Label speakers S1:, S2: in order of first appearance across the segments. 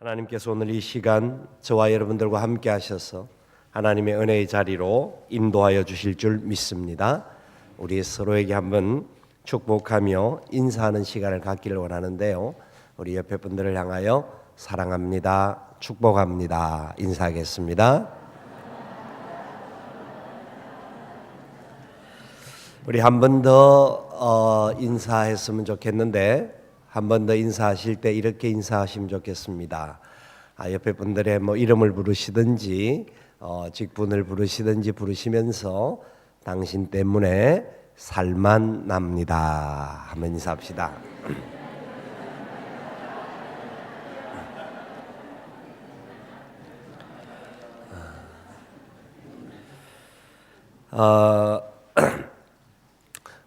S1: 하나님께서 오늘 이 시간 저와 여러분들과 함께 하셔서 하나님의 은혜의 자리로 인도하여 주실 줄 믿습니다. 우리 서로에게 한번 축복하며 인사하는 시간을 갖기를 원하는데요. 우리 옆에 분들을 향하여 사랑합니다, 축복합니다 인사하겠습니다. 우리 한 번 더 인사했으면 좋겠는데 한 번 더 인사하실 때 이렇게 인사하시면 좋겠습니다. 옆에 분들의 이름을 부르시든지 직분을 부르시든지 부르시면서 당신 때문에 살만 납니다 하면 인사합시다.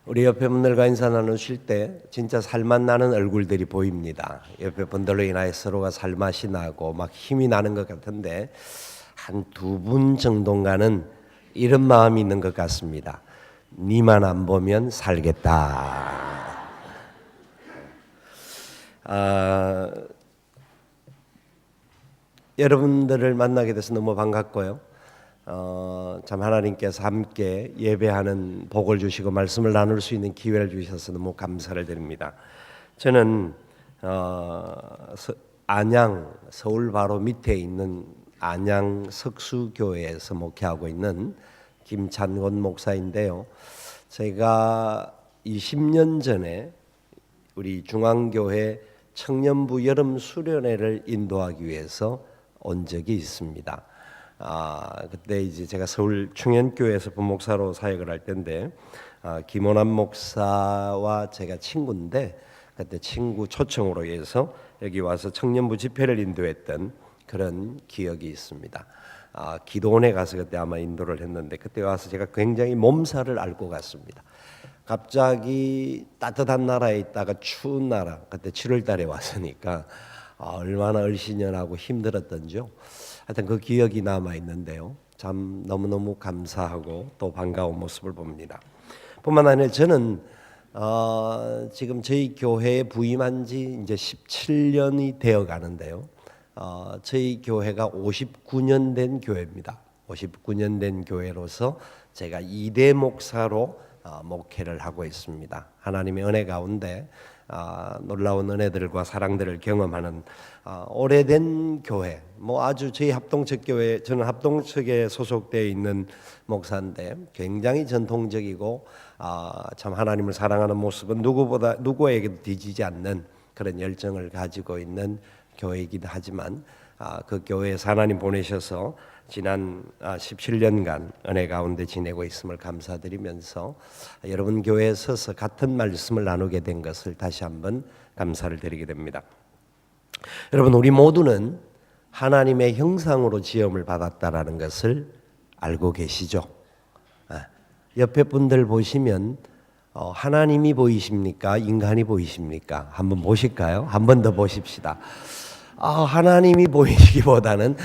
S1: 우리 옆에 분들과 인사 나누실 때 진짜 살맛 나는 얼굴들이 보입니다. 옆에 분들로 인하여 서로가 살맛이 나고 막 힘이 나는 것 같은데 한 두 분 정도인가는 이런 마음이 있는 것 같습니다. 니만 안 보면 살겠다. 여러분들을 만나게 돼서 너무 반갑고요. 참 하나님께서 함께 예배하는 복을 주시고 말씀을 나눌 수 있는 기회를 주셔서 너무 감사를 드립니다. 저는 안양 서울 바로 밑에 있는 안양 석수교회에서 목회하고 있는 김찬곤 목사인데요. 제가 20년 전에 우리 중앙교회 청년부 여름 수련회를 인도하기 위해서 온 적이 있습니다. 그때 이제 제가 서울 충현교회에서 부목사로 사역을 할 때인데 김원환 목사와 제가 친구인데 그때 친구 초청으로 해서 여기 와서 청년부 집회를 인도했던 그런 기억이 있습니다. 기도원에 가서 그때 아마 인도를 했는데 그때 와서 제가 굉장히 몸살을 앓고 갔습니다. 갑자기 따뜻한 나라에 있다가 추운 나라, 그때 7월 달에 왔으니까 얼마나 얼씬연하고 힘들었던지요. 하여튼 그 기억이 남아 있는데요. 참 너무너무 감사하고 또 반가운 모습을 봅니다. 뿐만 아니라 저는 지금 저희 교회에 부임한 지 이제 17년이 되어 가는데요. 저희 교회가 59년 된 교회입니다. 59년 된 교회로서 제가 2대 목사로 목회를 하고 있습니다. 하나님의 은혜 가운데 놀라운 은혜들과 사랑들을 경험하는 오래된 교회, 아주 저희 합동측 교회, 저는 합동측에 소속되어 있는 목사인데 굉장히 전통적이고 참 하나님을 사랑하는 모습은 누구에게도 뒤지지 않는 그런 열정을 가지고 있는 교회이기도 하지만 그 교회에서 하나님 보내셔서 지난 17년간 은혜 가운데 지내고 있음을 감사드리면서 여러분 교회에 서서 같은 말씀을 나누게 된 것을 다시 한번 감사를 드리게 됩니다. 여러분, 우리 모두는 하나님의 형상으로 지음을 받았다라는 것을 알고 계시죠? 옆에 분들 보시면 하나님이 보이십니까? 인간이 보이십니까? 한번 보실까요? 한 번 더 보십시다. 하나님이 보이기보다는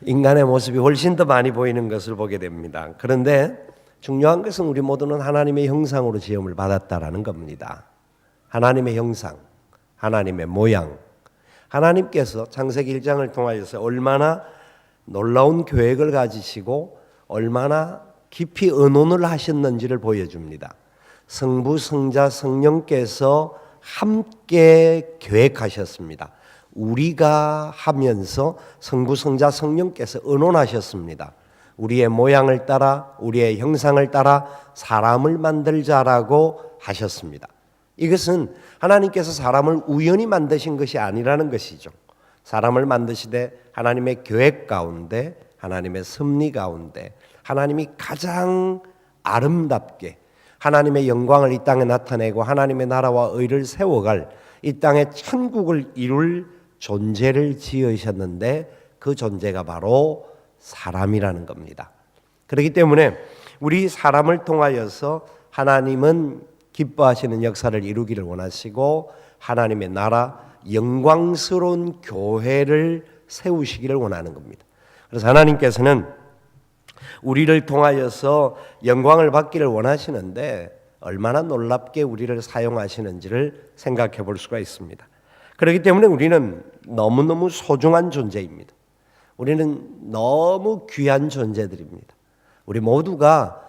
S1: 인간의 모습이 훨씬 더 많이 보이는 것을 보게 됩니다. 그런데 중요한 것은 우리 모두는 하나님의 형상으로 지음을 받았다라는 겁니다. 하나님의 형상, 하나님의 모양. 하나님께서 창세기 1장을 통하여서 얼마나 놀라운 계획을 가지시고 얼마나 깊이 의논을 하셨는지를 보여줍니다. 성부, 성자, 성령께서 함께 계획하셨습니다. 우리가 하면서 성부, 성자, 성령께서 의논하셨습니다. 우리의 모양을 따라 우리의 형상을 따라 사람을 만들자라고 하셨습니다. 이것은 하나님께서 사람을 우연히 만드신 것이 아니라는 것이죠. 사람을 만드시되 하나님의 계획 가운데, 하나님의 섭리 가운데 하나님이 가장 아름답게 하나님의 영광을 이 땅에 나타내고 하나님의 나라와 의를 세워갈 이 땅에 천국을 이룰 존재를 지으셨는데 그 존재가 바로 사람이라는 겁니다. 그렇기 때문에 우리 사람을 통하여서 하나님은 기뻐하시는 역사를 이루기를 원하시고 하나님의 나라, 영광스러운 교회를 세우시기를 원하는 겁니다. 그래서 하나님께서는 우리를 통하여서 영광을 받기를 원하시는데 얼마나 놀랍게 우리를 사용하시는지를 생각해 볼 수가 있습니다. 그렇기 때문에 우리는 너무너무 소중한 존재입니다. 우리는 너무 귀한 존재들입니다. 우리 모두가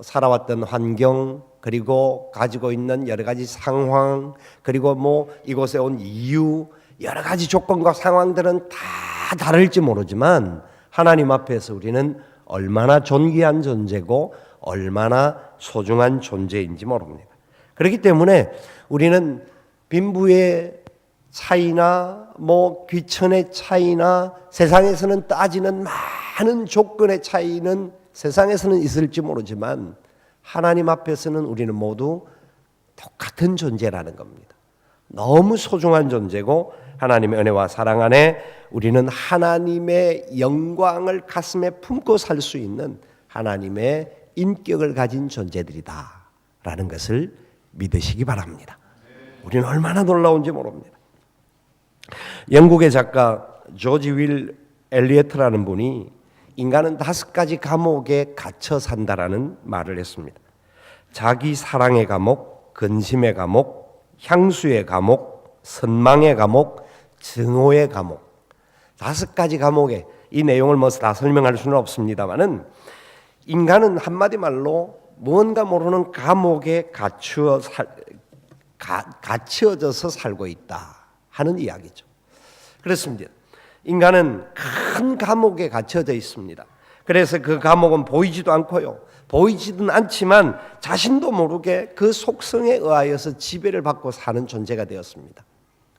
S1: 살아왔던 환경, 그리고 가지고 있는 여러 가지 상황, 그리고 이곳에 온 이유, 여러 가지 조건과 상황들은 다 다를지 모르지만 하나님 앞에서 우리는 얼마나 존귀한 존재고 얼마나 소중한 존재인지 모릅니다. 그렇기 때문에 우리는 빈부의 차이나 귀천의 차이나 세상에서는 따지는 많은 조건의 차이는 세상에서는 있을지 모르지만 하나님 앞에서는 우리는 모두 똑같은 존재라는 겁니다. 너무 소중한 존재고 하나님의 은혜와 사랑 안에 우리는 하나님의 영광을 가슴에 품고 살 수 있는 하나님의 인격을 가진 존재들이다라는 것을 믿으시기 바랍니다. 우리는 얼마나 놀라운지 모릅니다. 영국의 작가 조지 윌 엘리어트라는 분이 인간은 5가지 감옥에 갇혀 산다라는 말을 했습니다. 자기 사랑의 감옥, 근심의 감옥, 향수의 감옥, 선망의 감옥, 증오의 감옥. 5가지 감옥에, 이 내용을 다 설명할 수는 없습니다만은 인간은 한마디 말로 무언가 모르는 감옥에 갇혀져서 살고 있다 하는 이야기죠. 그렇습니다. 인간은 큰 감옥에 갇혀져 있습니다. 그래서 그 감옥은 보이지도 않고요, 보이지는 않지만 자신도 모르게 그 속성에 의하여서 지배를 받고 사는 존재가 되었습니다.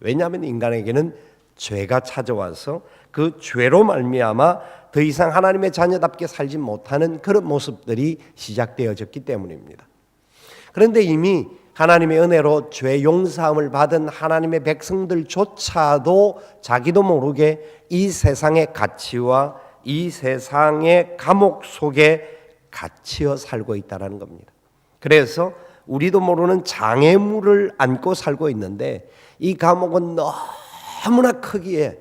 S1: 왜냐하면 인간에게는 죄가 찾아와서 그 죄로 말미암아 더 이상 하나님의 자녀답게 살지 못하는 그런 모습들이 시작되어졌기 때문입니다. 그런데 이미 하나님의 은혜로 죄 용서함을 받은 하나님의 백성들조차도 자기도 모르게 이 세상의 가치와 이 세상의 감옥 속에 갇혀 살고 있다는 겁니다. 그래서 우리도 모르는 장애물을 안고 살고 있는데 이 감옥은 너무나 크기에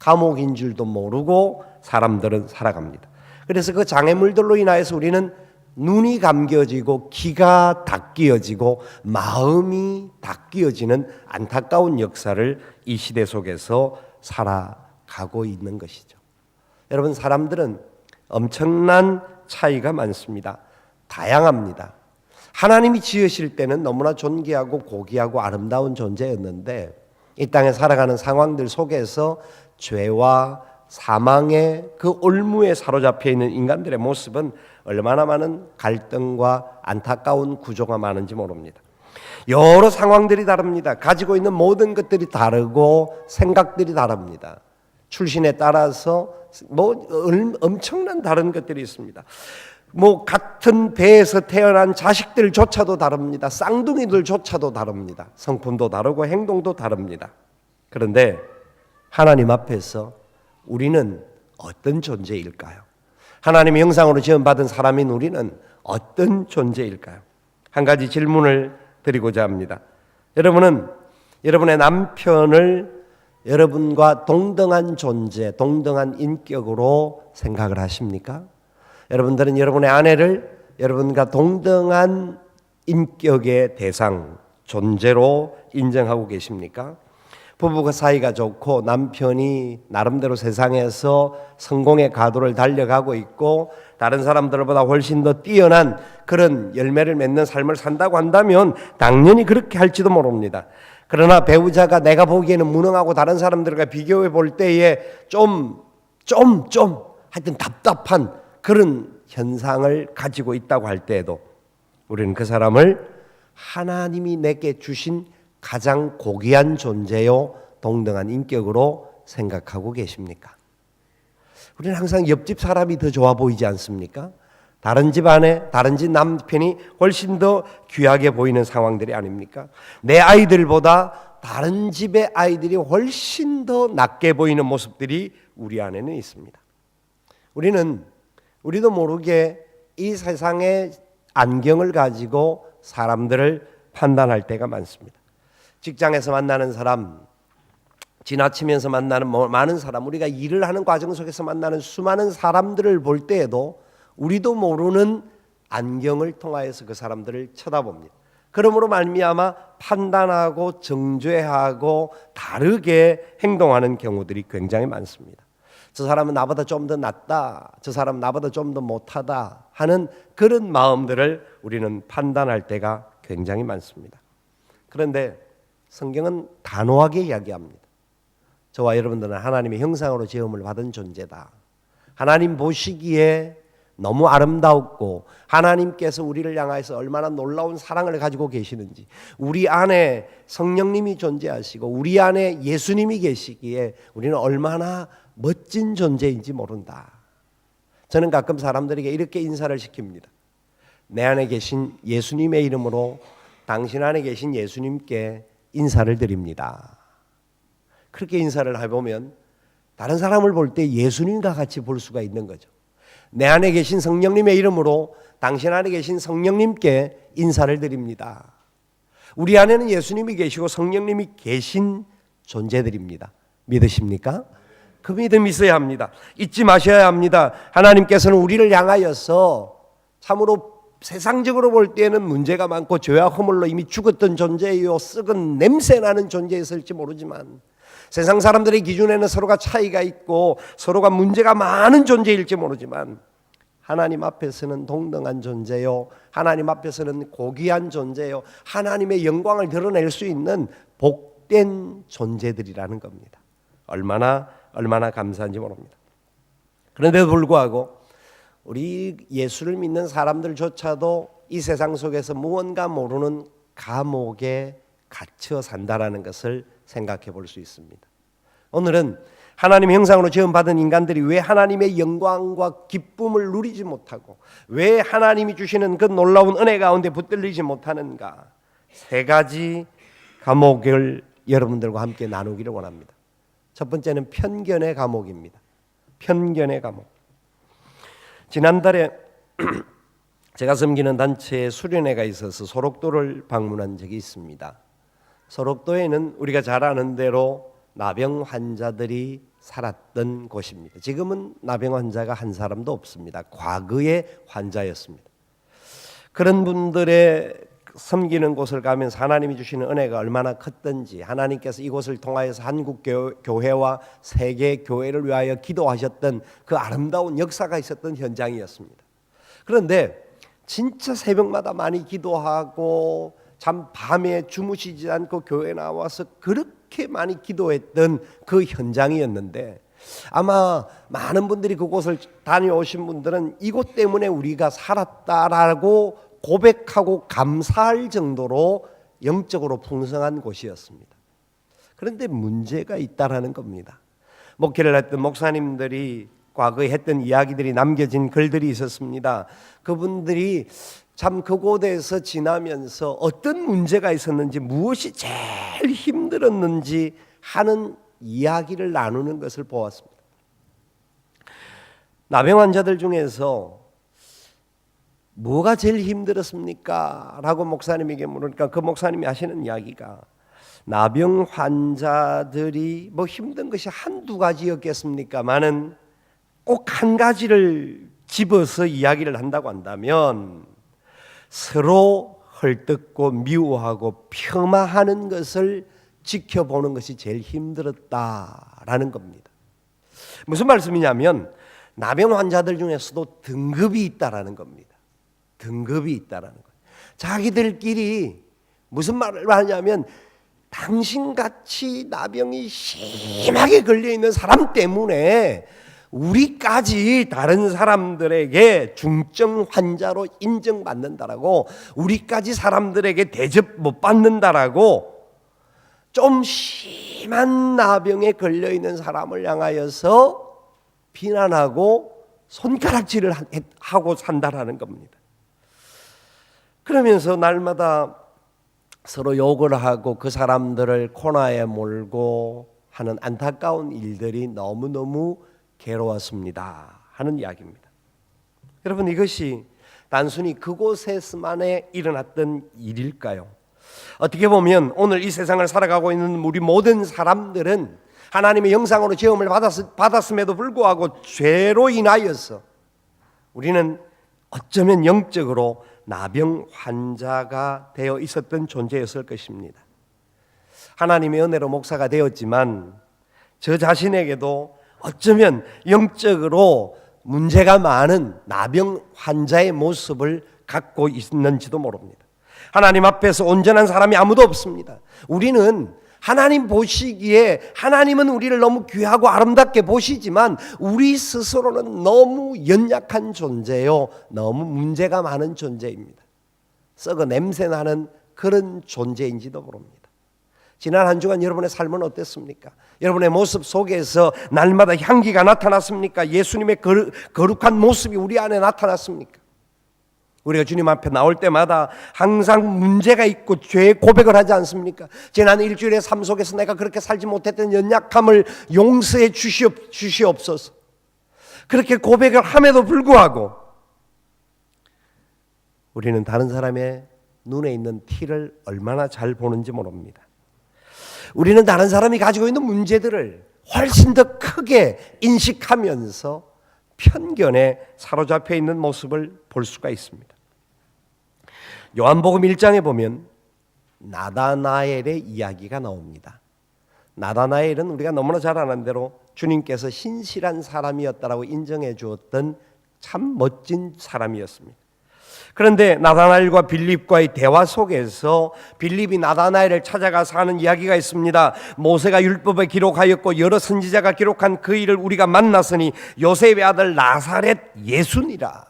S1: 감옥인 줄도 모르고 사람들은 살아갑니다. 그래서 그 장애물들로 인하여서 우리는 눈이 감겨지고 귀가 닫히어지고 마음이 닫히어지는 안타까운 역사를 이 시대 속에서 살아가고 있는 것이죠. 여러분, 사람들은 엄청난 차이가 많습니다. 다양합니다. 하나님이 지으실 때는 너무나 존귀하고 고귀하고 아름다운 존재였는데 이 땅에 살아가는 상황들 속에서 죄와 사망의 그 올무에 사로잡혀 있는 인간들의 모습은 얼마나 많은 갈등과 안타까운 구조가 많은지 모릅니다. 여러 상황들이 다릅니다. 가지고 있는 모든 것들이 다르고 생각들이 다릅니다. 출신에 따라서 엄청난 다른 것들이 있습니다. 같은 배에서 태어난 자식들조차도 다릅니다. 쌍둥이들조차도 다릅니다. 성품도 다르고 행동도 다릅니다. 그런데 하나님 앞에서 우리는 어떤 존재일까요? 하나님의 형상으로 지음받은 사람인 우리는 어떤 존재일까요? 한 가지 질문을 드리고자 합니다. 여러분은 여러분의 남편을 여러분과 동등한 존재, 동등한 인격으로 생각을 하십니까? 여러분들은 여러분의 아내를 여러분과 동등한 인격의 대상, 존재로 인정하고 계십니까? 부부가 사이가 좋고 남편이 나름대로 세상에서 성공의 가도를 달려가고 있고 다른 사람들보다 훨씬 더 뛰어난 그런 열매를 맺는 삶을 산다고 한다면 당연히 그렇게 할지도 모릅니다. 그러나 배우자가 내가 보기에는 무능하고 다른 사람들과 비교해 볼 때에 하여튼 답답한 그런 현상을 가지고 있다고 할 때에도 우리는 그 사람을 하나님이 내게 주신 가장 고귀한 존재요 동등한 인격으로 생각하고 계십니까? 우리는 항상 옆집 사람이 더 좋아 보이지 않습니까? 다른 집 아내, 다른 집 남편이 훨씬 더 귀하게 보이는 상황들이 아닙니까? 내 아이들보다 다른 집의 아이들이 훨씬 더 낮게 보이는 모습들이 우리 안에는 있습니다. 우리도 모르게 이 세상의 안경을 가지고 사람들을 판단할 때가 많습니다. 직장에서 만나는 사람, 지나치면서 만나는 많은 사람, 우리가 일을 하는 과정 속에서 만나는 수많은 사람들을 볼 때에도 우리도 모르는 안경을 통하여서 그 사람들을 쳐다봅니다. 그러므로 말미암아 판단하고 정죄하고 다르게 행동하는 경우들이 굉장히 많습니다. 저 사람은 나보다 좀 더 낫다, 저 사람은 나보다 좀 더 못하다 하는 그런 마음들을 우리는 판단할 때가 굉장히 많습니다. 그런데 성경은 단호하게 이야기합니다. 저와 여러분들은 하나님의 형상으로 지음을 받은 존재다. 하나님 보시기에 너무 아름다웠고 하나님께서 우리를 향하여서 얼마나 놀라운 사랑을 가지고 계시는지, 우리 안에 성령님이 존재하시고 우리 안에 예수님이 계시기에 우리는 얼마나 멋진 존재인지 모른다. 저는 가끔 사람들에게 이렇게 인사를 시킵니다. 내 안에 계신 예수님의 이름으로 당신 안에 계신 예수님께 인사를 드립니다. 그렇게 인사를 해보면 다른 사람을 볼 때 예수님과 같이 볼 수가 있는 거죠. 내 안에 계신 성령님의 이름으로 당신 안에 계신 성령님께 인사를 드립니다. 우리 안에는 예수님이 계시고 성령님이 계신 존재들입니다. 믿으십니까? 그 믿음이 있어야 합니다. 잊지 마셔야 합니다. 하나님께서는 우리를 향하여서 참으로 세상적으로 볼 때는 문제가 많고 죄와 허물로 이미 죽었던 존재요, 썩은 냄새나는 존재였을지 모르지만 세상 사람들의 기준에는 서로가 차이가 있고 서로가 문제가 많은 존재일지 모르지만 하나님 앞에서는 동등한 존재요, 하나님 앞에서는 고귀한 존재요, 하나님의 영광을 드러낼 수 있는 복된 존재들이라는 겁니다. 얼마나 감사한지 모릅니다. 그런데도 불구하고 우리 예수를 믿는 사람들조차도 이 세상 속에서 무언가 모르는 감옥에 갇혀 산다라는 것을 생각해 볼 수 있습니다. 오늘은 하나님의 형상으로 지음받은 인간들이 왜 하나님의 영광과 기쁨을 누리지 못하고 왜 하나님이 주시는 그 놀라운 은혜 가운데 붙들리지 못하는가, 세 가지 감옥을 여러분들과 함께 나누기를 원합니다. 첫 번째는 편견의 감옥입니다. 편견의 감옥. 지난달에 제가 섬기는 단체에 수련회가 있어서 소록도를 방문한 적이 있습니다. 소록도에는 우리가 잘 아는 대로 나병 환자들이 살았던 곳입니다. 지금은 나병 환자가 한 사람도 없습니다. 과거의 환자였습니다. 그런 분들의 섬기는 곳을 가면서 하나님이 주시는 은혜가 얼마나 컸던지, 하나님께서 이곳을 통하여서 한국 교회와 세계 교회를 위하여 기도하셨던 그 아름다운 역사가 있었던 현장이었습니다. 그런데 진짜 새벽마다 많이 기도하고 참 밤에 주무시지 않고 교회 나와서 그렇게 많이 기도했던 그 현장이었는데, 아마 많은 분들이 그곳을 다녀오신 분들은 이곳 때문에 우리가 살았다라고 고백하고 감사할 정도로 영적으로 풍성한 곳이었습니다. 그런데 문제가 있다라는 겁니다. 목회를 했던 목사님들이 과거에 했던 이야기들이 남겨진 글들이 있었습니다. 그분들이 참 그곳에서 지나면서 어떤 문제가 있었는지, 무엇이 제일 힘들었는지 하는 이야기를 나누는 것을 보았습니다. 나병 환자들 중에서 뭐가 제일 힘들었습니까? 라고 목사님에게 물으니까 그 목사님이 하시는 이야기가, 나병 환자들이 뭐 힘든 것이 한두 가지였겠습니까마는 꼭 한 가지를 집어서 이야기를 한다고 한다면 서로 헐뜯고 미워하고 폄하하는 것을 지켜보는 것이 제일 힘들었다라는 겁니다. 무슨 말씀이냐면 나병 환자들 중에서도 등급이 있다라는 겁니다. 등급이 있다라는 거예요. 자기들끼리 무슨 말을 하냐면, 당신같이 나병이 심하게 걸려있는 사람 때문에 우리까지 다른 사람들에게 중증 환자로 인정받는다라고, 우리까지 사람들에게 대접 못 받는다라고 좀 심한 나병에 걸려있는 사람을 향하여서 비난하고 손가락질을 하고 산다라는 겁니다. 그러면서 날마다 서로 욕을 하고 그 사람들을 코너에 몰고 하는 안타까운 일들이 너무너무 괴로웠습니다 하는 이야기입니다. 여러분, 이것이 단순히 그곳에서만에 일어났던 일일까요? 어떻게 보면 오늘 이 세상을 살아가고 있는 우리 모든 사람들은 하나님의 형상으로 지음을 받았음에도 불구하고 죄로 인하여서 우리는 어쩌면 영적으로 나병 환자가 되어 있었던 존재였을 것입니다. 하나님의 은혜로 목사가 되었지만 저 자신에게도 어쩌면 영적으로 문제가 많은 나병 환자의 모습을 갖고 있는지도 모릅니다. 하나님 앞에서 온전한 사람이 아무도 없습니다. 우리는 하나님 보시기에 하나님은 우리를 너무 귀하고 아름답게 보시지만 우리 스스로는 너무 연약한 존재요, 너무 문제가 많은 존재입니다. 썩어 냄새나는 그런 존재인지도 모릅니다. 지난 한 주간 여러분의 삶은 어땠습니까? 여러분의 모습 속에서 날마다 향기가 나타났습니까? 예수님의 거룩한 모습이 우리 안에 나타났습니까? 우리가 주님 앞에 나올 때마다 항상 문제가 있고 죄의 고백을 하지 않습니까? 지난 일주일의 삶 속에서 내가 그렇게 살지 못했던 연약함을 용서해 주시옵소서. 그렇게 고백을 함에도 불구하고 우리는 다른 사람의 눈에 있는 티를 얼마나 잘 보는지 모릅니다. 우리는 다른 사람이 가지고 있는 문제들을 훨씬 더 크게 인식하면서 편견에 사로잡혀 있는 모습을 볼 수가 있습니다. 요한복음 1장에 보면 나다나엘의 이야기가 나옵니다. 나다나엘은 우리가 너무나 잘 아는 대로 주님께서 신실한 사람이었다라고 인정해 주었던 참 멋진 사람이었습니다. 그런데 나다나엘과 빌립과의 대화 속에서 빌립이 나다나엘을 찾아가서 하는 이야기가 있습니다. 모세가 율법에 기록하였고 여러 선지자가 기록한 그 일을 우리가 만났으니 요셉의 아들 나사렛 예수니라.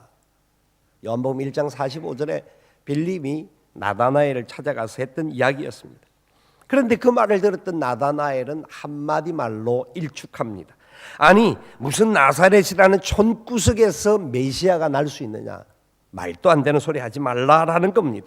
S1: 요한복음 1장 45절에 빌립이 나다나엘을 찾아가서 했던 이야기였습니다. 그런데 그 말을 들었던 나다나엘은 한마디 말로 일축합니다. 아니, 무슨 나사렛이라는 촌구석에서 메시아가 날 수 있느냐, 말도 안 되는 소리 하지 말라라는 겁니다.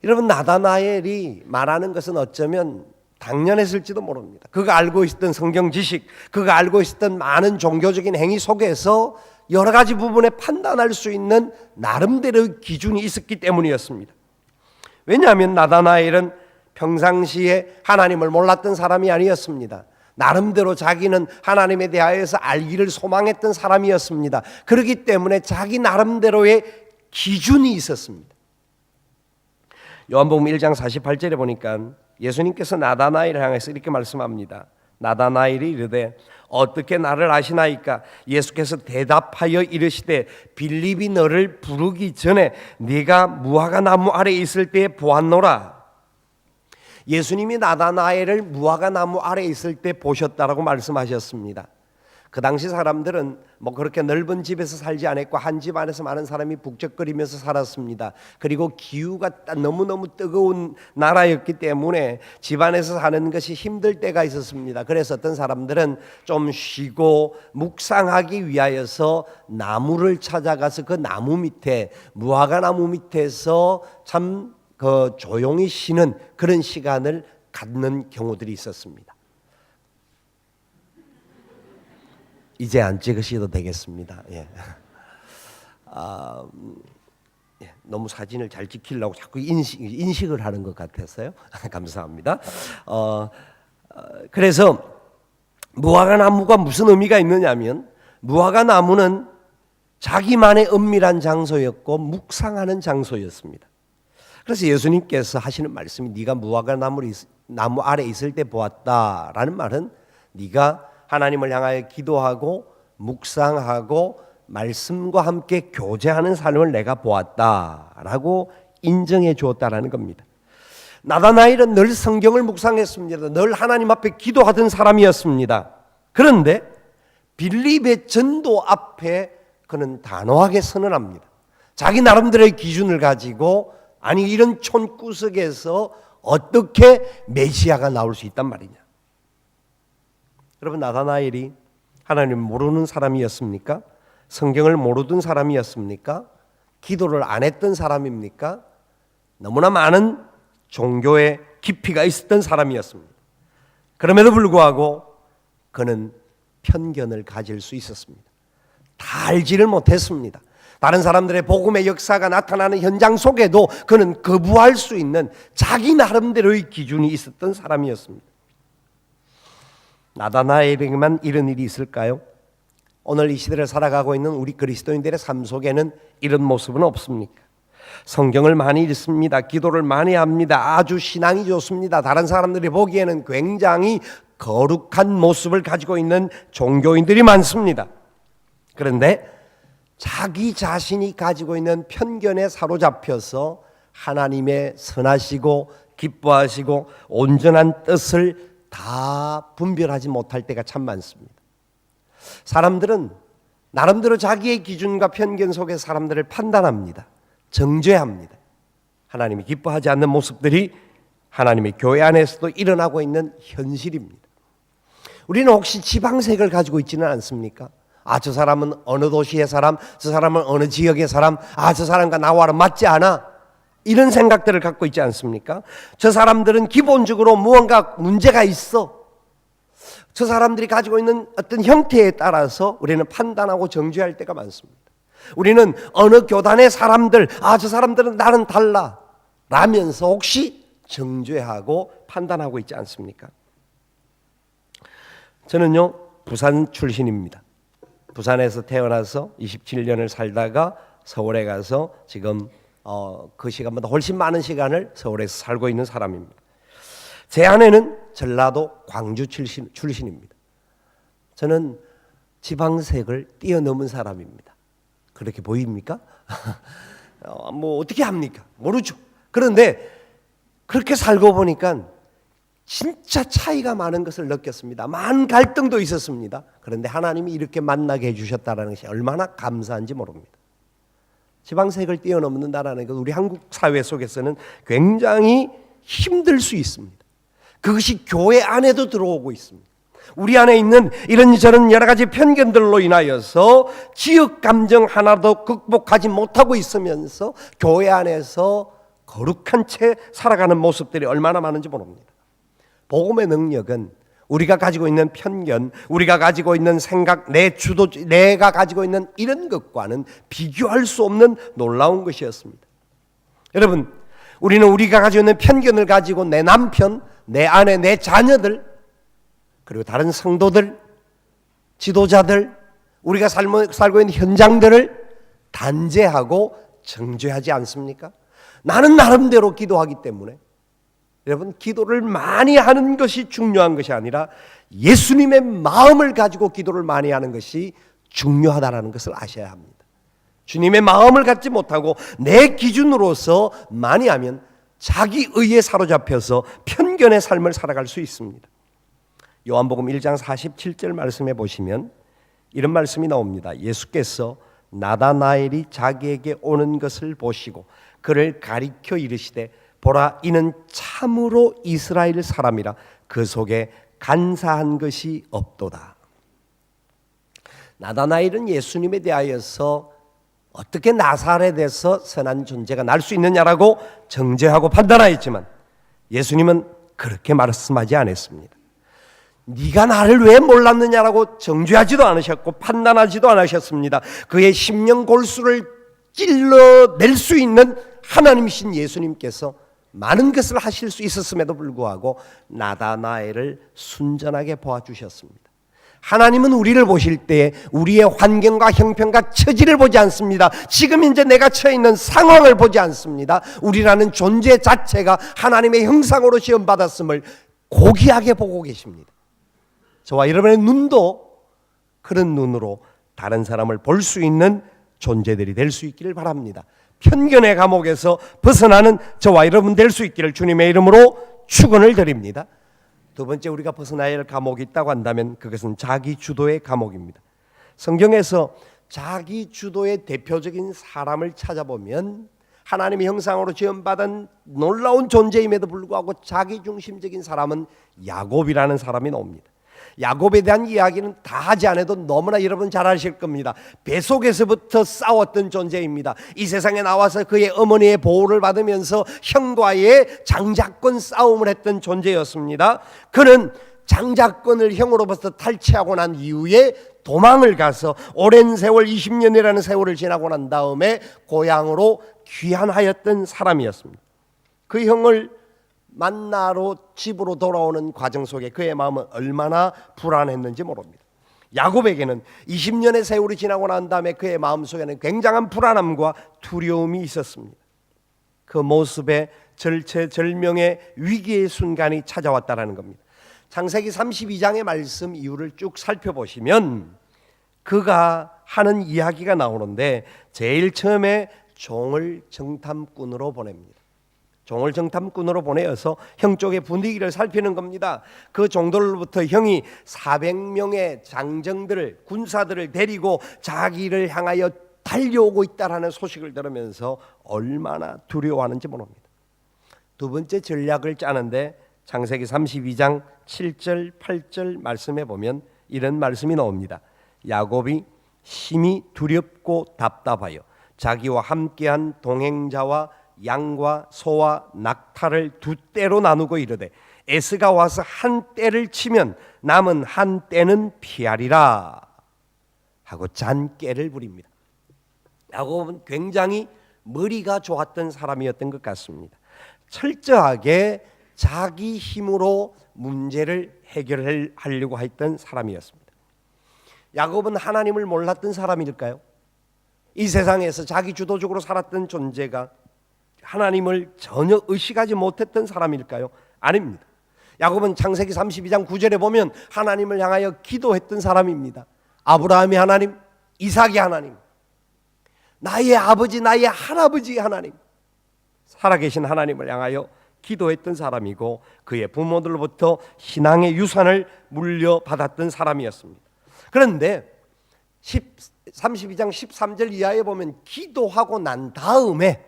S1: 여러분, 나다나엘이 말하는 것은 어쩌면 당연했을지도 모릅니다. 그가 알고 있었던 성경 지식, 그가 알고 있었던 많은 종교적인 행위 속에서 여러 가지 부분에 판단할 수 있는 나름대로의 기준이 있었기 때문이었습니다. 왜냐하면 나다나엘은 평상시에 하나님을 몰랐던 사람이 아니었습니다. 나름대로 자기는 하나님에 대하여서 알기를 소망했던 사람이었습니다. 그렇기 때문에 자기 나름대로의 기준이 있었습니다. 요한복음 1장 48절에 보니까 예수님께서 나다나엘을 향해서 이렇게 말씀합니다. 나다나엘이 이르되 어떻게 나를 아시나이까? 예수께서 대답하여 이르시되 빌립이 너를 부르기 전에 네가 무화과 나무 아래 있을 때에 보았노라. 예수님이 나다나엘을 무화과 나무 아래 있을 때 보셨다라고 말씀하셨습니다. 그 당시 사람들은 뭐 그렇게 넓은 집에서 살지 않았고 한 집 안에서 많은 사람이 북적거리면서 살았습니다. 그리고 기후가 너무너무 뜨거운 나라였기 때문에 집 안에서 사는 것이 힘들 때가 있었습니다. 그래서 어떤 사람들은 좀 쉬고 묵상하기 위하여서 나무를 찾아가서 그 나무 밑에, 무화과 나무 밑에서 참 조용히 쉬는 그런 시간을 갖는 경우들이 있었습니다. 이제 안 찍으셔도 되겠습니다. 예. 너무 사진을 잘 찍히려고 자꾸 인식을 하는 것 같아서요. 감사합니다. 그래서 무화과 나무가 무슨 의미가 있느냐면 무화과 나무는 자기만의 은밀한 장소였고 묵상하는 장소였습니다. 그래서 예수님께서 하시는 말씀이 네가 무화과 나무 아래 있을 때 보았다라는 말은 네가 하나님을 향하여 기도하고 묵상하고 말씀과 함께 교제하는 삶을 내가 보았다라고 인정해 주었다라는 겁니다. 나다나엘은 늘 성경을 묵상했습니다. 늘 하나님 앞에 기도하던 사람이었습니다. 그런데 빌립의 전도 앞에 그는 단호하게 선언합니다. 자기 나름대로의 기준을 가지고 아니 이런 촌구석에서 어떻게 메시아가 나올 수 있단 말이냐. 여러분, 나다나엘이 하나님을 모르는 사람이었습니까? 성경을 모르던 사람이었습니까? 기도를 안 했던 사람입니까? 너무나 많은 종교의 깊이가 있었던 사람이었습니다. 그럼에도 불구하고 그는 편견을 가질 수 있었습니다. 다 알지를 못했습니다. 다른 사람들의 복음의 역사가 나타나는 현장 속에도 그는 거부할 수 있는 자기 나름대로의 기준이 있었던 사람이었습니다. 나다나엘에게만 이런 일이 있을까요? 오늘 이 시대를 살아가고 있는 우리 그리스도인들의 삶 속에는 이런 모습은 없습니까? 성경을 많이 읽습니다. 기도를 많이 합니다. 아주 신앙이 좋습니다. 다른 사람들이 보기에는 굉장히 거룩한 모습을 가지고 있는 종교인들이 많습니다. 그런데 자기 자신이 가지고 있는 편견에 사로잡혀서 하나님의 선하시고 기뻐하시고 온전한 뜻을 다 분별하지 못할 때가 참 많습니다. 사람들은 나름대로 자기의 기준과 편견 속에 사람들을 판단합니다. 정죄합니다. 하나님이 기뻐하지 않는 모습들이 하나님의 교회 안에서도 일어나고 있는 현실입니다. 우리는 혹시 지방색을 가지고 있지는 않습니까? 저 사람은 어느 도시의 사람, 저 사람은 어느 지역의 사람, 저 사람과 나와는 맞지 않아, 이런 생각들을 갖고 있지 않습니까? 저 사람들은 기본적으로 무언가 문제가 있어. 저 사람들이 가지고 있는 어떤 형태에 따라서 우리는 판단하고 정죄할 때가 많습니다. 우리는 어느 교단의 사람들, 저 사람들은 나는 달라 라면서 혹시 정죄하고 판단하고 있지 않습니까? 저는요, 부산 출신입니다. 부산에서 태어나서 27년을 살다가 서울에 가서 지금 그 시간보다 훨씬 많은 시간을 서울에서 살고 있는 사람입니다. 제 아내는 전라도 광주 출신입니다. 저는 지방색을 뛰어넘은 사람입니다. 그렇게 보입니까? 뭐 어떻게 합니까? 모르죠. 그런데 그렇게 살고 보니까 진짜 차이가 많은 것을 느꼈습니다. 많은 갈등도 있었습니다. 그런데 하나님이 이렇게 만나게 해주셨다는 것이 얼마나 감사한지 모릅니다. 지방색을 뛰어넘는다는 것, 우리 한국 사회 속에서는 굉장히 힘들 수 있습니다. 그것이 교회 안에도 들어오고 있습니다. 우리 안에 있는 이런저런 여러 가지 편견들로 인하여서 지역 감정 하나도 극복하지 못하고 있으면서 교회 안에서 거룩한 채 살아가는 모습들이 얼마나 많은지 모릅니다. 복음의 능력은 우리가 가지고 있는 편견, 우리가 가지고 있는 생각, 내가 가지고 있는 이런 것과는 비교할 수 없는 놀라운 것이었습니다. 여러분, 우리는 우리가 가지고 있는 편견을 가지고 내 남편, 내 아내, 내 자녀들, 그리고 다른 성도들, 지도자들, 우리가 살고 있는 현장들을 단죄하고 정죄하지 않습니까? 나는 나름대로 기도하기 때문에, 여러분, 기도를 많이 하는 것이 중요한 것이 아니라 예수님의 마음을 가지고 기도를 많이 하는 것이 중요하다는 것을 아셔야 합니다. 주님의 마음을 갖지 못하고 내 기준으로서 많이 하면 자기 의에 사로잡혀서 편견의 삶을 살아갈 수 있습니다. 요한복음 1장 47절 말씀해 보시면 이런 말씀이 나옵니다. 예수께서 나다나엘이 자기에게 오는 것을 보시고 그를 가리켜 이르시되 보라, 이는 참으로 이스라엘 사람이라 그 속에 간사한 것이 없도다. 나다나엘은 예수님에 대하여서 어떻게 나사렛에서 선한 존재가 날 수 있느냐라고 정죄하고 판단하였지만 예수님은 그렇게 말씀하지 않았습니다. 네가 나를 왜 몰랐느냐라고 정죄하지도 않으셨고 판단하지도 않으셨습니다. 그의 심령골수를 찔러낼 수 있는 하나님이신 예수님께서 많은 것을 하실 수 있었음에도 불구하고 나다나엘을 순전하게 보아주셨습니다. 하나님은 우리를 보실 때 우리의 환경과 형편과 처지를 보지 않습니다. 지금 이제 내가 처해 있는 상황을 보지 않습니다. 우리라는 존재 자체가 하나님의 형상으로 지음받았음을 고귀하게 보고 계십니다. 저와 여러분의 눈도 그런 눈으로 다른 사람을 볼 수 있는 존재들이 될 수 있기를 바랍니다. 편견의 감옥에서 벗어나는 저와 여러분 될 수 있기를 주님의 이름으로 축원을 드립니다. 두 번째, 우리가 벗어나야 할 감옥이 있다고 한다면 그것은 자기 주도의 감옥입니다. 성경에서 자기 주도의 대표적인 사람을 찾아보면 하나님의 형상으로 지음받은 놀라운 존재임에도 불구하고 자기 중심적인 사람은 야곱이라는 사람이 나옵니다. 야곱에 대한 이야기는 다 하지 않아도 너무나 여러분 잘 아실 겁니다. 뱃속에서부터 싸웠던 존재입니다. 이 세상에 나와서 그의 어머니의 보호를 받으면서 형과의 장자권 싸움을 했던 존재였습니다. 그는 장자권을 형으로부터 탈취하고 난 이후에 도망을 가서 오랜 세월 20년이라는 세월을 지나고 난 다음에 고향으로 귀환하였던 사람이었습니다. 그 형을 만나러 집으로 돌아오는 과정 속에 그의 마음은 얼마나 불안했는지 모릅니다. 야곱에게는 20년의 세월이 지나고 난 다음에 그의 마음속에는 굉장한 불안함과 두려움이 있었습니다. 그 모습에 절체절명의 위기의 순간이 찾아왔다라는 겁니다. 창세기 32장의 말씀 이유를 쭉 살펴보시면 그가 하는 이야기가 나오는데 제일 처음에 종을 정탐꾼으로 보냅니다. 종을 정탐꾼으로 보내어서 형 쪽의 분위기를 살피는 겁니다. 그 종들로부터 형이 400명의 장정들을, 군사들을 데리고 자기를 향하여 달려오고 있다라는 소식을 들으면서 얼마나 두려워하는지 모릅니다. 두 번째 전략을 짜는데 창세기 32장 7절 8절 말씀에 보면 이런 말씀이 나옵니다. 야곱이 심히 두렵고 답답하여 자기와 함께한 동행자와 양과 소와 낙타를 두 떼로 나누고 이르되 에스가 와서 한 떼를 치면 남은 한 떼는 피하리라 하고 잔꾀를 부립니다. 야곱은 굉장히 머리가 좋았던 사람이었던 것 같습니다. 철저하게 자기 힘으로 문제를 해결하려고 했던 사람이었습니다. 야곱은 하나님을 몰랐던 사람일까요? 이 세상에서 자기 주도적으로 살았던 존재가 하나님을 전혀 의식하지 못했던 사람일까요? 아닙니다. 야곱은 창세기 32장 9절에 보면 하나님을 향하여 기도했던 사람입니다. 아브라함의 하나님, 이삭의 하나님, 나의 아버지, 나의 할아버지 하나님, 살아계신 하나님을 향하여 기도했던 사람이고 그의 부모들로부터 신앙의 유산을 물려받았던 사람이었습니다. 그런데 32장 13절 이하에 보면 기도하고 난 다음에,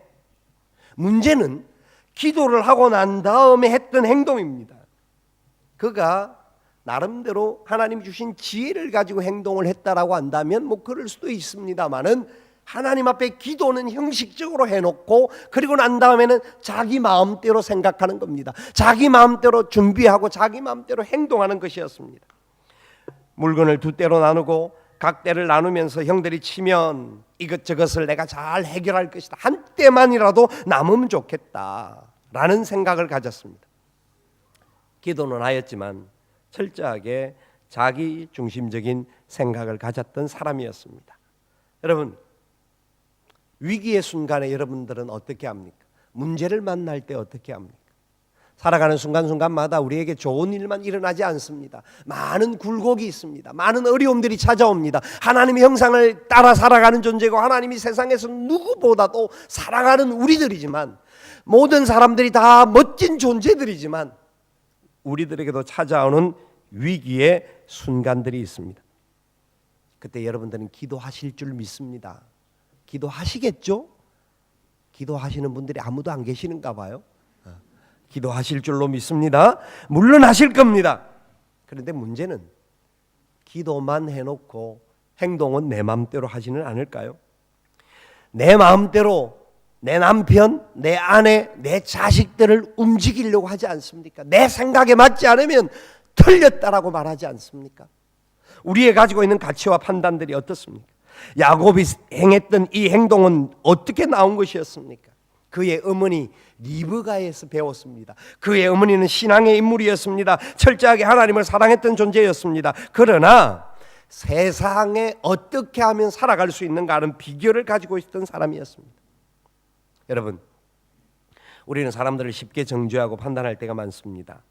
S1: 문제는 기도를 하고 난 다음에 했던 행동입니다. 그가 나름대로 하나님 주신 지혜를 가지고 행동을 했다라고 한다면 뭐 그럴 수도 있습니다만은 하나님 앞에 기도는 형식적으로 해놓고 그리고 난 다음에는 자기 마음대로 생각하는 겁니다. 자기 마음대로 준비하고 자기 마음대로 행동하는 것이었습니다. 물건을 두 떼로 나누고 각 떼를 나누면서 형들이 치면 이것저것을 내가 잘 해결할 것이다, 한 떼만이라도 남으면 좋겠다라는 생각을 가졌습니다. 기도는 하였지만 철저하게 자기 중심적인 생각을 가졌던 사람이었습니다. 여러분, 위기의 순간에 여러분들은 어떻게 합니까? 문제를 만날 때 어떻게 합니까? 살아가는 순간순간마다 우리에게 좋은 일만 일어나지 않습니다. 많은 굴곡이 있습니다. 많은 어려움들이 찾아옵니다. 하나님의 형상을 따라 살아가는 존재고 하나님이 세상에서 누구보다도 사랑하는 우리들이지만, 모든 사람들이 다 멋진 존재들이지만 우리들에게도 찾아오는 위기의 순간들이 있습니다. 그때 여러분들은 기도하실 줄 믿습니다. 기도하시겠죠? 기도하시는 분들이 아무도 안 계시는가 봐요. 기도하실 줄로 믿습니다. 물론 하실 겁니다. 그런데 문제는 기도만 해놓고 행동은 내 마음대로 하지는 않을까요? 내 마음대로 내 남편, 내 아내, 내 자식들을 움직이려고 하지 않습니까? 내 생각에 맞지 않으면 틀렸다라고 말하지 않습니까? 우리의 가지고 있는 가치와 판단들이 어떻습니까? 야곱이 행했던 이 행동은 어떻게 나온 것이었습니까? 그의 어머니 리브가에서 배웠습니다. 그의 어머니는 신앙의 인물이었습니다. 철저하게 하나님을 사랑했던 존재였습니다. 그러나 세상에 어떻게 하면 살아갈 수 있는가 하는 비결을 가지고 있었던 사람이었습니다. 여러분, 우리는 사람들을 쉽게 정죄하고 판단할 때가 많습니다.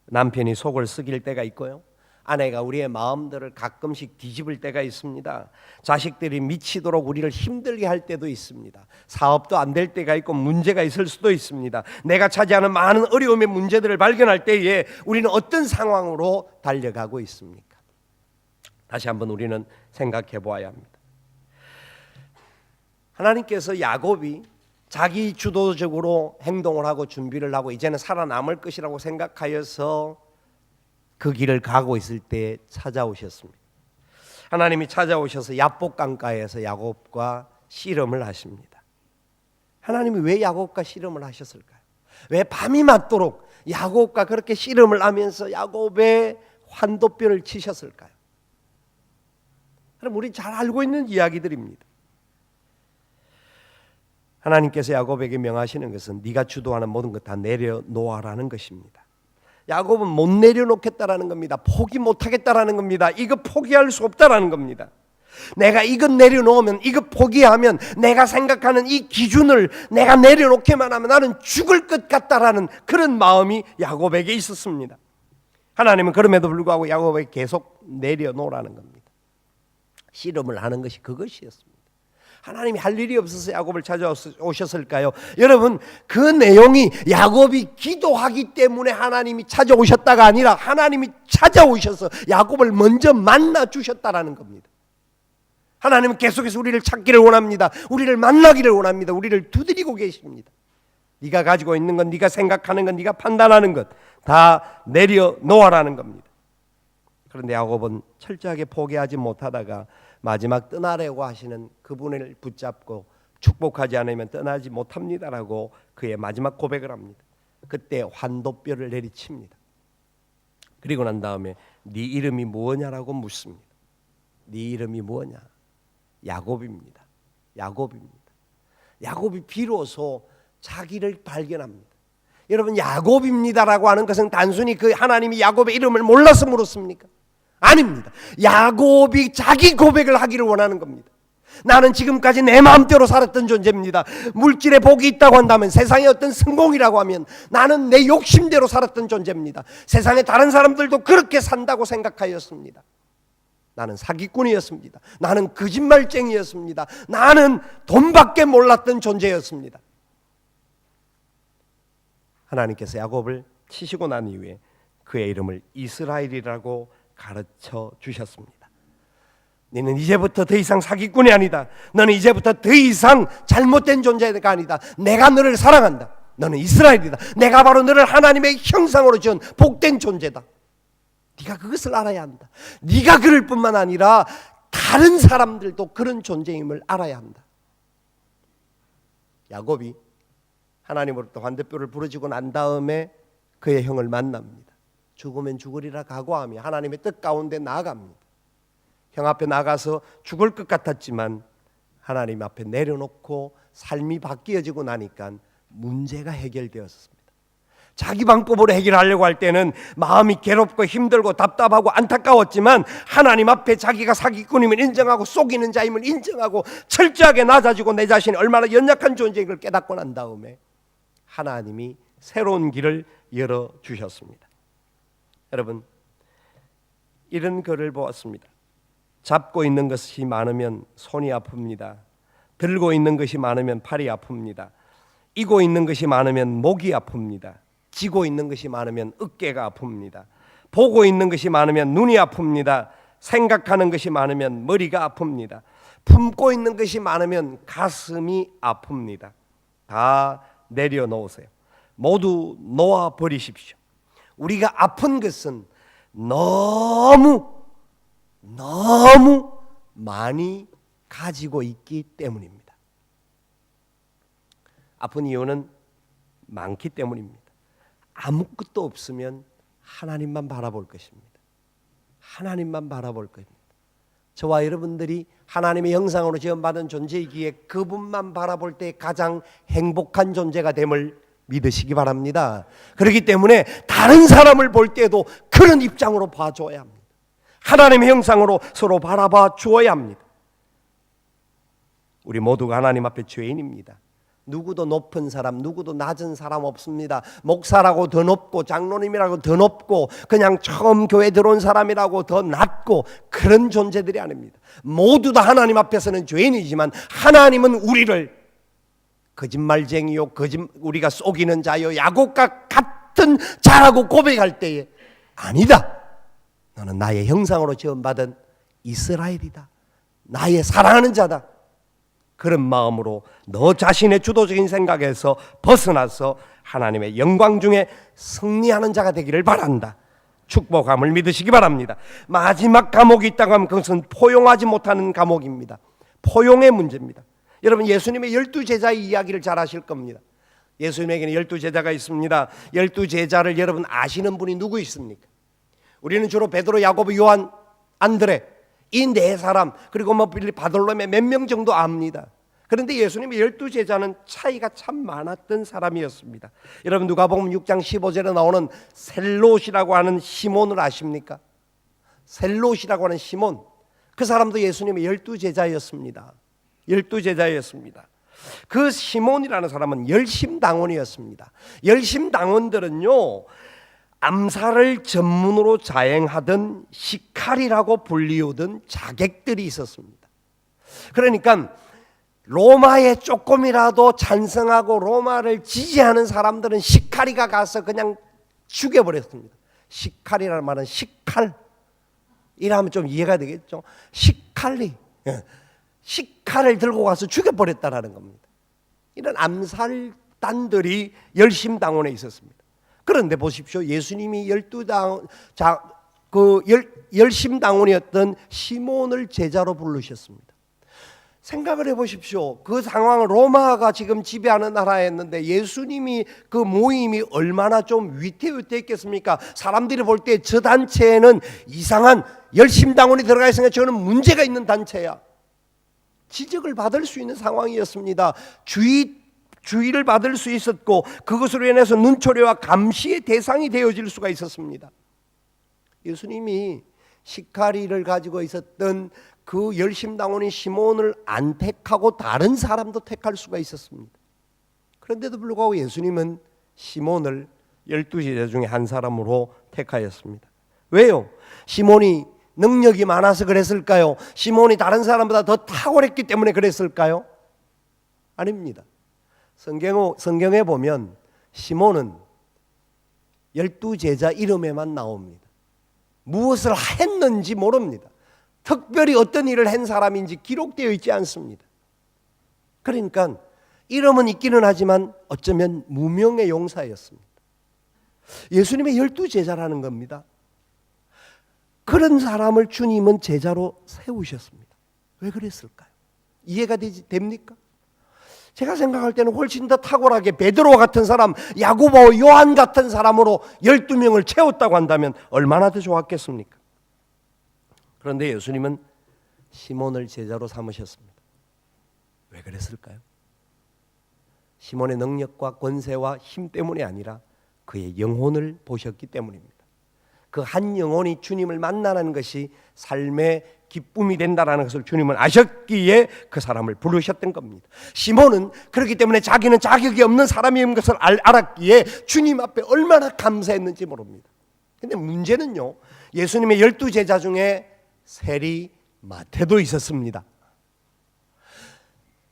S1: 남편이 속을 썩일 때가 있고요, 아내가 우리의 마음들을 가끔씩 뒤집을 때가 있습니다. 자식들이 미치도록 우리를 힘들게 할 때도 있습니다. 사업도 안 될 때가 있고 문제가 있을 수도 있습니다. 내가 차지하는 많은 어려움의 문제들을 발견할 때에 우리는 어떤 상황으로 달려가고 있습니까? 다시 한번 우리는 생각해 보아야 합니다. 하나님께서 야곱이 자기 주도적으로 행동을 하고 준비를 하고 이제는 살아남을 것이라고 생각하여서 그 길을 가고 있을 때 찾아오셨습니다. 하나님이 찾아오셔서 야복 강가에서 야곱과 씨름을 하십니다. 하나님이 왜 야곱과 씨름을 하셨을까요? 왜 밤이 맞도록 야곱과 그렇게 씨름을 하면서 야곱의 환도뼈를 치셨을까요? 그럼 우리 잘 알고 있는 이야기들입니다. 하나님께서 야곱에게 명하시는 것은 네가 주도하는 모든 것 다 내려놓아라는 것입니다. 야곱은 못 내려놓겠다라는 겁니다. 포기 못하겠다라는 겁니다. 이거 포기할 수 없다라는 겁니다. 내가 이것 내려놓으면, 이거 포기하면 내가 생각하는 이 기준을 내가 내려놓기만 하면 나는 죽을 것 같다라는 그런 마음이 야곱에게 있었습니다. 하나님은 그럼에도 불구하고 야곱에게 계속 내려놓으라는 겁니다. 씨름을 하는 것이 그것이었습니다. 하나님이 할 일이 없어서 야곱을 찾아오셨을까요? 여러분, 그 내용이 야곱이 기도하기 때문에 하나님이 찾아오셨다가 아니라 하나님이 찾아오셔서 야곱을 먼저 만나 주셨다라는 겁니다. 하나님은 계속해서 우리를 찾기를 원합니다. 우리를 만나기를 원합니다. 우리를 두드리고 계십니다. 네가 가지고 있는 것, 네가 생각하는 것, 네가 판단하는 것 다 내려놓으라는 겁니다. 그런데 야곱은 철저하게 포기하지 못하다가 마지막 떠나려고 하시는 그분을 붙잡고 축복하지 않으면 떠나지 못합니다라고 그의 마지막 고백을 합니다. 그때 환도뼈를 내리칩니다. 그리고 난 다음에 네 이름이 무엇냐라고 묻습니다. 네 이름이 무엇냐? 야곱입니다. 야곱입니다. 야곱이 비로소 자기를 발견합니다. 여러분, 야곱입니다라고 하는 것은 단순히 그 하나님이 야곱의 이름을 몰라서 물었습니까? 아닙니다. 야곱이 자기 고백을 하기를 원하는 겁니다. 나는 지금까지 내 마음대로 살았던 존재입니다. 물질에 복이 있다고 한다면, 세상에 어떤 성공이라고 하면 나는 내 욕심대로 살았던 존재입니다. 세상에 다른 사람들도 그렇게 산다고 생각하였습니다. 나는 사기꾼이었습니다. 나는 거짓말쟁이였습니다. 나는 돈밖에 몰랐던 존재였습니다. 하나님께서 야곱을 치시고 난 이후에 그의 이름을 이스라엘이라고 가르쳐 주셨습니다. 너는 이제부터 더 이상 사기꾼이 아니다. 너는 이제부터 더 이상 잘못된 존재가 아니다. 내가 너를 사랑한다. 너는 이스라엘이다. 내가 바로 너를 하나님의 형상으로 지은 복된 존재다. 네가 그것을 알아야 한다. 네가 그럴 뿐만 아니라 다른 사람들도 그런 존재임을 알아야 한다. 야곱이 하나님으로부터 환대뼈를 부러지고 난 다음에 그의 형을 만납니다. 죽으면 죽으리라 각오하며 하나님의 뜻 가운데 나아갑니다. 형 앞에 나가서 죽을 것 같았지만 하나님 앞에 내려놓고 삶이 바뀌어지고 나니까 문제가 해결되었습니다. 자기 방법으로 해결하려고 할 때는 마음이 괴롭고 힘들고 답답하고 안타까웠지만 하나님 앞에 자기가 사기꾼임을 인정하고 속이는 자임을 인정하고 철저하게 낮아지고 내 자신이 얼마나 연약한 존재인 걸 깨닫고 난 다음에 하나님이 새로운 길을 열어주셨습니다. 여러분, 이런 글을 보았습니다. 잡고 있는 것이 많으면 손이 아픕니다. 들고 있는 것이 많으면 팔이 아픕니다. 이고 있는 것이 많으면 목이 아픕니다. 지고 있는 것이 많으면 어깨가 아픕니다. 보고 있는 것이 많으면 눈이 아픕니다. 생각하는 것이 많으면 머리가 아픕니다. 품고 있는 것이 많으면 가슴이 아픕니다. 다 내려놓으세요. 모두 놓아버리십시오. 우리가 아픈 것은 너무 많이 가지고 있기 때문입니다. 아픈 이유는 많기 때문입니다. 아무것도 없으면 하나님만 바라볼 것입니다. 하나님만 바라볼 것입니다. 저와 여러분들이 하나님의 형상으로 지음받은 존재이기에 그분만 바라볼 때 가장 행복한 존재가 됨을 믿으시기 바랍니다. 그렇기 때문에 다른 사람을 볼 때도 그런 입장으로 봐줘야 합니다. 하나님의 형상으로 서로 바라봐 주어야 합니다. 우리 모두가 하나님 앞에 죄인입니다. 누구도 높은 사람, 누구도 낮은 사람 없습니다. 목사라고 더 높고 장로님이라고 더 높고 그냥 처음 교회 들어온 사람이라고 더 낮고 그런 존재들이 아닙니다. 모두 다 하나님 앞에서는 죄인이지만 하나님은 우리를 거짓말쟁이요, 우리가 속이는 자요, 야곱과 같은 자라고 고백할 때에 아니다. 너는 나의 형상으로 지음받은 이스라엘이다. 나의 사랑하는 자다. 그런 마음으로 너 자신의 주도적인 생각에서 벗어나서 하나님의 영광 중에 승리하는 자가 되기를 바란다. 축복함을 믿으시기 바랍니다. 마지막 감옥이 있다고 하면 그것은 포용하지 못하는 감옥입니다. 포용의 문제입니다. 여러분, 예수님의 12제자의 이야기를 잘 아실 겁니다. 예수님에게는 12제자가 있습니다. 12제자를 여러분 아시는 분이 누구 있습니까? 우리는 주로 베드로, 야고보, 요한, 안드레 이 네 사람, 그리고 빌립, 바돌로메 몇 명 정도 압니다. 그런데 예수님의 12제자는 차이가 참 많았던 사람이었습니다. 여러분 누가복음 6장 15절에 나오는 셀롯이라고 하는 시몬을 아십니까? 셀롯이라고 하는 시몬, 그 사람도 예수님의 12제자였습니다. 12제자였습니다. 그 시몬이라는 사람은 열심당원이었습니다. 열심당원들은요, 암살을 전문으로 자행하던 시칼이라고 불리우던 자객들이 있었습니다. 그러니까 로마에 조금이라도 찬성하고 로마를 지지하는 사람들은 시칼이가 가서 그냥 죽여버렸습니다. 시칼이라는 말은 식칼, 이라면 좀 이해가 되겠죠. 시칼리, 시칼을 들고 가서 죽여버렸다라는 겁니다. 이런 암살단들이 열심당원에 있었습니다. 그런데 보십시오, 예수님이 열심당원이었던 시몬을 제자로 부르셨습니다. 생각을 해보십시오. 그 상황은 로마가 지금 지배하는 나라였는데 예수님이 그 모임이 얼마나 좀 위태위태했겠습니까? 사람들이 볼 때 저 단체에는 이상한 열심당원이 들어가 있으니까 저는 문제가 있는 단체야, 지적을 받을 수 있는 상황이었습니다. 주의를 받을 수 있었고 그것으로 인해서 눈초리와 감시의 대상이 되어질 수가 있었습니다. 예수님이 시카리를 가지고 있었던 그 열심당원인 시몬을 안 택하고 다른 사람도 택할 수가 있었습니다. 그런데도 불구하고 예수님은 시몬을 12제자 중에 한 사람으로 택하였습니다. 왜요? 시몬이 능력이 많아서 그랬을까요? 시몬이 다른 사람보다 더 탁월했기 때문에 그랬을까요? 아닙니다. 성경에 보면 시몬은 12제자 이름에만 나옵니다. 무엇을 했는지 모릅니다. 특별히 어떤 일을 한 사람인지 기록되어 있지 않습니다. 그러니까 이름은 있기는 하지만 어쩌면 무명의 용사였습니다. 예수님의 12제자라는 겁니다. 그런 사람을 주님은 제자로 세우셨습니다. 왜 그랬을까요? 이해가 됩니까? 제가 생각할 때는 훨씬 더 탁월하게 베드로 같은 사람, 야고보, 요한 같은 사람으로 12명을 채웠다고 한다면 얼마나 더 좋았겠습니까? 그런데 예수님은 시몬을 제자로 삼으셨습니다. 왜 그랬을까요? 시몬의 능력과 권세와 힘 때문이 아니라 그의 영혼을 보셨기 때문입니다. 그 한 영혼이 주님을 만나는 것이 삶의 기쁨이 된다는 것을 주님은 아셨기에 그 사람을 부르셨던 겁니다. 시몬은 그렇기 때문에 자기는 자격이 없는 사람인 것을 알았기에 주님 앞에 얼마나 감사했는지 모릅니다. 그런데 문제는요, 예수님의 12제자 중에 세리 마태도 있었습니다.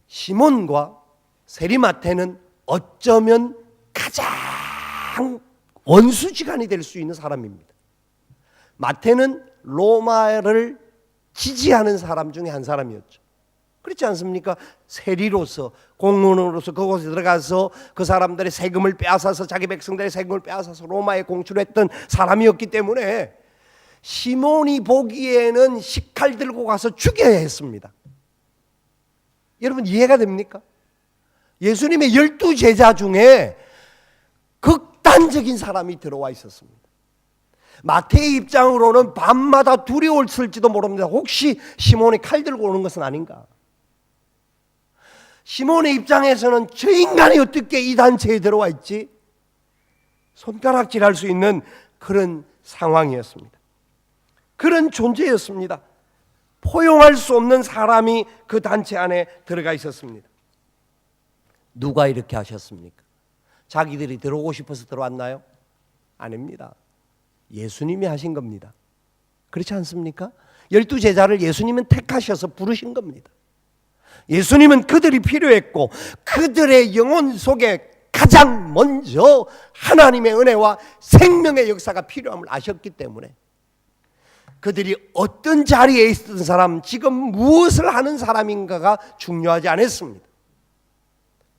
S1: 시몬과 세리 마태는 어쩌면 가장 원수지간이 될 수 있는 사람입니다. 마태는 로마를 지지하는 사람 중에 한 사람이었죠. 그렇지 않습니까? 세리로서, 공무원으로서 그곳에 들어가서 그 사람들의 세금을 빼앗아서, 자기 백성들의 세금을 빼앗아서 로마에 공출했던 사람이었기 때문에 시몬이 보기에는 식칼 들고 가서 죽여야 했습니다. 여러분 이해가 됩니까? 예수님의 12제자 중에 극단적인 사람이 들어와 있었습니다. 마태의 입장으로는 밤마다 두려웠을지도 모릅니다. 혹시 시몬이 칼 들고 오는 것은 아닌가? 시몬의 입장에서는 저 인간이 어떻게 이 단체에 들어와 있지? 손가락질할 수 있는 그런 상황이었습니다. 그런 존재였습니다. 포용할 수 없는 사람이 그 단체 안에 들어가 있었습니다. 누가 이렇게 하셨습니까? 자기들이 들어오고 싶어서 들어왔나요? 아닙니다. 예수님이 하신 겁니다. 그렇지 않습니까? 12제자를 예수님은 택하셔서 부르신 겁니다. 예수님은 그들이 필요했고 그들의 영혼 속에 가장 먼저 하나님의 은혜와 생명의 역사가 필요함을 아셨기 때문에 그들이 어떤 자리에 있던 사람, 지금 무엇을 하는 사람인가가 중요하지 않았습니다.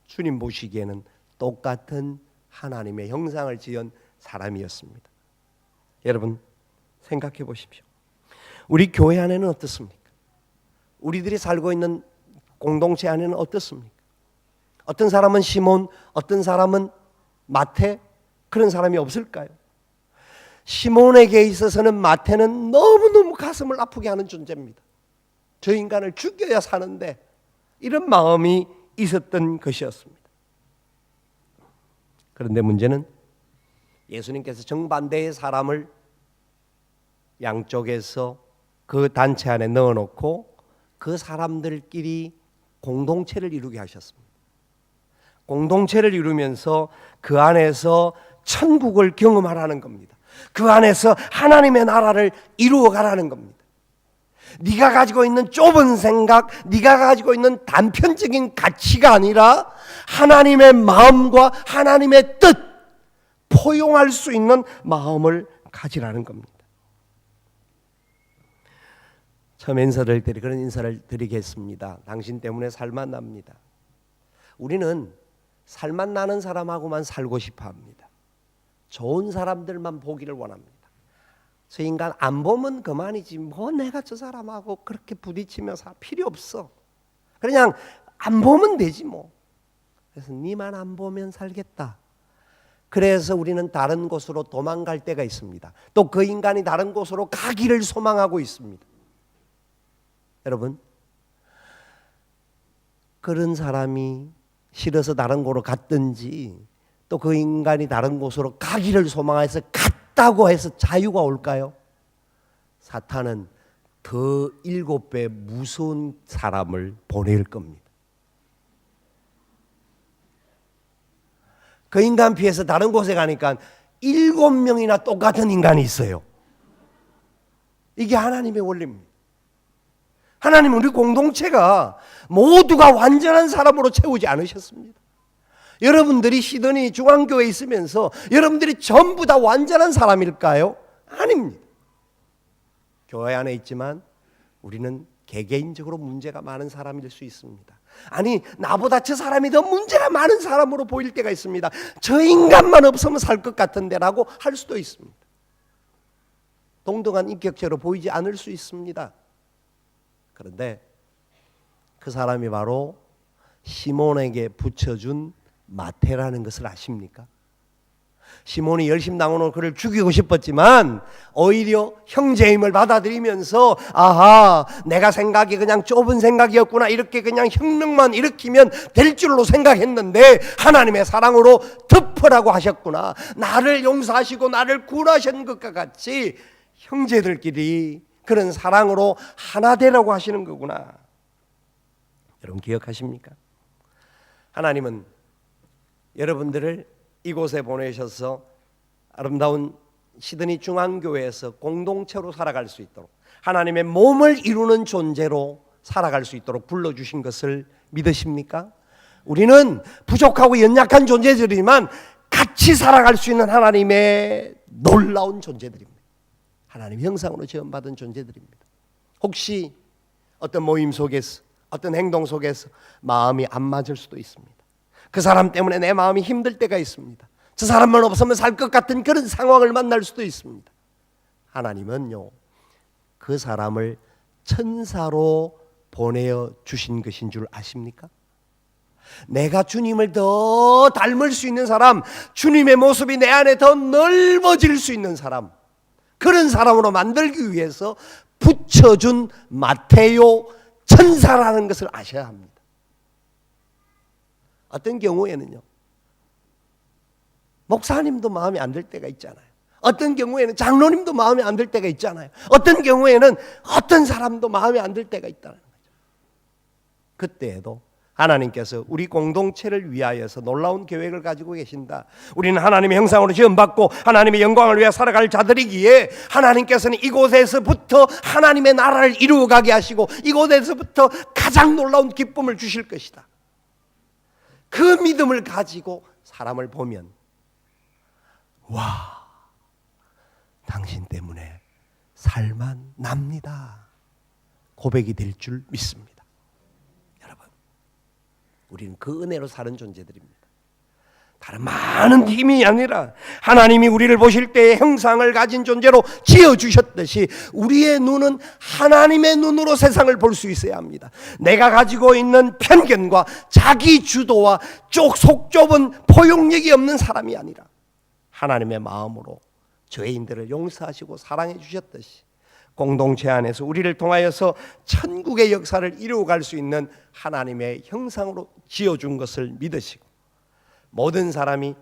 S1: 주님 보시기에는 똑같은 하나님의 형상을 지은 사람이었습니다. 여러분 생각해 보십시오. 우리 교회 안에는 어떻습니까? 우리들이 살고 있는 공동체 안에는 어떻습니까? 어떤 사람은 시몬, 어떤 사람은 마태, 그런 사람이 없을까요? 시몬에게 있어서는 마태는 너무너무 가슴을 아프게 하는 존재입니다. 저 인간을 죽여야 사는데 이런 마음이 있었던 것이었습니다. 그런데 문제는 예수님께서 정반대의 사람을 양쪽에서 그 단체 안에 넣어놓고 그 사람들끼리 공동체를 이루게 하셨습니다. 공동체를 이루면서 그 안에서 천국을 경험하라는 겁니다. 그 안에서 하나님의 나라를 이루어가라는 겁니다. 네가 가지고 있는 좁은 생각, 네가 가지고 있는 단편적인 가치가 아니라 하나님의 마음과 하나님의 뜻, 포용할 수 있는 마음을 가지라는 겁니다. 처음 그런 인사를 드리겠습니다. 당신 때문에 살맛 납니다. 우리는 살맛 나는 사람하고만 살고 싶어 합니다. 좋은 사람들만 보기를 원합니다. 저 인간 안 보면 그만이지 뭐 내가 저 사람하고 그렇게 부딪히며 살 필요 없어. 그냥 안 보면 되지 뭐. 그래서 니만 안 보면 살겠다. 그래서 우리는 다른 곳으로 도망갈 때가 있습니다. 또 그 인간이 다른 곳으로 가기를 소망하고 있습니다. 여러분, 그런 사람이 싫어서 다른 곳으로 갔든지 또 그 인간이 다른 곳으로 가기를 소망해서 갔다고 해서 자유가 올까요? 사탄은 더 7배 무서운 사람을 보낼 겁니다. 그 인간 피해서 다른 곳에 가니까 7명이나 똑같은 인간이 있어요. 이게 하나님의 원리입니다. 하나님은 우리 공동체가 모두가 완전한 사람으로 채우지 않으셨습니다. 여러분들이 시드니 중앙교회에 있으면서 여러분들이 전부 다 완전한 사람일까요? 아닙니다. 교회 안에 있지만 우리는 개개인적으로 문제가 많은 사람일 수 있습니다. 아니, 나보다 저 사람이 더 문제가 많은 사람으로 보일 때가 있습니다. 저 인간만 없으면 살 것 같은데 라고 할 수도 있습니다. 동등한 인격체로 보이지 않을 수 있습니다. 그런데 그 사람이 바로 시몬에게 붙여준 마태라는 것을 아십니까? 시몬이 열심당으로 그를 죽이고 싶었지만 오히려 형제임을 받아들이면서 아하, 내가 생각이 그냥 좁은 생각이었구나, 이렇게 그냥 혁명만 일으키면 될 줄로 생각했는데 하나님의 사랑으로 덮으라고 하셨구나, 나를 용서하시고 나를 구원하신 것과 같이 형제들끼리 그런 사랑으로 하나 되라고 하시는 거구나. 여러분 기억하십니까? 하나님은 여러분들을 이곳에 보내셔서 아름다운 시드니 중앙교회에서 공동체로 살아갈 수 있도록, 하나님의 몸을 이루는 존재로 살아갈 수 있도록 불러주신 것을 믿으십니까? 우리는 부족하고 연약한 존재들이지만 같이 살아갈 수 있는 하나님의 놀라운 존재들입니다. 하나님의 형상으로 지음받은 존재들입니다. 혹시 어떤 모임 속에서, 어떤 행동 속에서 마음이 안 맞을 수도 있습니다. 그 사람 때문에 내 마음이 힘들 때가 있습니다. 저 사람만 없으면 살 것 같은 그런 상황을 만날 수도 있습니다. 하나님은요, 그 사람을 천사로 보내어 주신 것인 줄 아십니까? 내가 주님을 더 닮을 수 있는 사람, 주님의 모습이 내 안에 더 넓어질 수 있는 사람, 그런 사람으로 만들기 위해서 붙여준 마테오 천사라는 것을 아셔야 합니다. 어떤 경우에는요, 목사님도 마음에 안 들 때가 있잖아요. 어떤 경우에는 장로님도 마음에 안 들 때가 있잖아요. 어떤 경우에는 어떤 사람도 마음에 안 들 때가 있다는 거죠. 그때에도 하나님께서 우리 공동체를 위하여서 놀라운 계획을 가지고 계신다. 우리는 하나님의 형상으로 지음받고 하나님의 영광을 위해 살아갈 자들이기에 하나님께서는 이곳에서부터 하나님의 나라를 이루어가게 하시고 이곳에서부터 가장 놀라운 기쁨을 주실 것이다. 그 믿음을 가지고 사람을 보면, 와, 당신 때문에 살만 납니다, 고백이 될 줄 믿습니다. 여러분, 우리는 그 은혜로 사는 존재들입니다. 다른 많은 힘이 아니라 하나님이 우리를 보실 때의 형상을 가진 존재로 지어주셨듯이 우리의 눈은 하나님의 눈으로 세상을 볼 수 있어야 합니다. 내가 가지고 있는 편견과 자기 주도와 속 좁은 포용력이 없는 사람이 아니라 하나님의 마음으로 죄인들을 용서하시고 사랑해 주셨듯이 공동체 안에서 우리를 통하여서 천국의 역사를 이루어갈 수 있는 하나님의 형상으로 지어준 것을 믿으시고 모든 사람이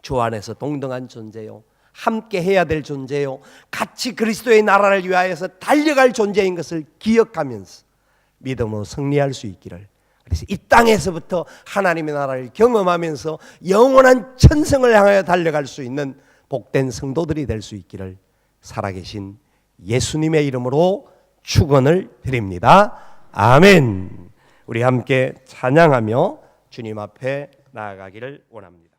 S1: 주 안에서 동등한 존재요, 함께 해야 될 존재요, 같이 그리스도의 나라를 위하여서 달려갈 존재인 것을 기억하면서 믿음으로 승리할 수 있기를, 그래서 이 땅에서부터 하나님의 나라를 경험하면서 영원한 천성을 향하여 달려갈 수 있는 복된 성도들이 될 수 있기를 살아계신 예수님의 이름으로 축원을 드립니다. 아멘. 우리 함께 찬양하며 주님 앞에 나아가기를 원합니다.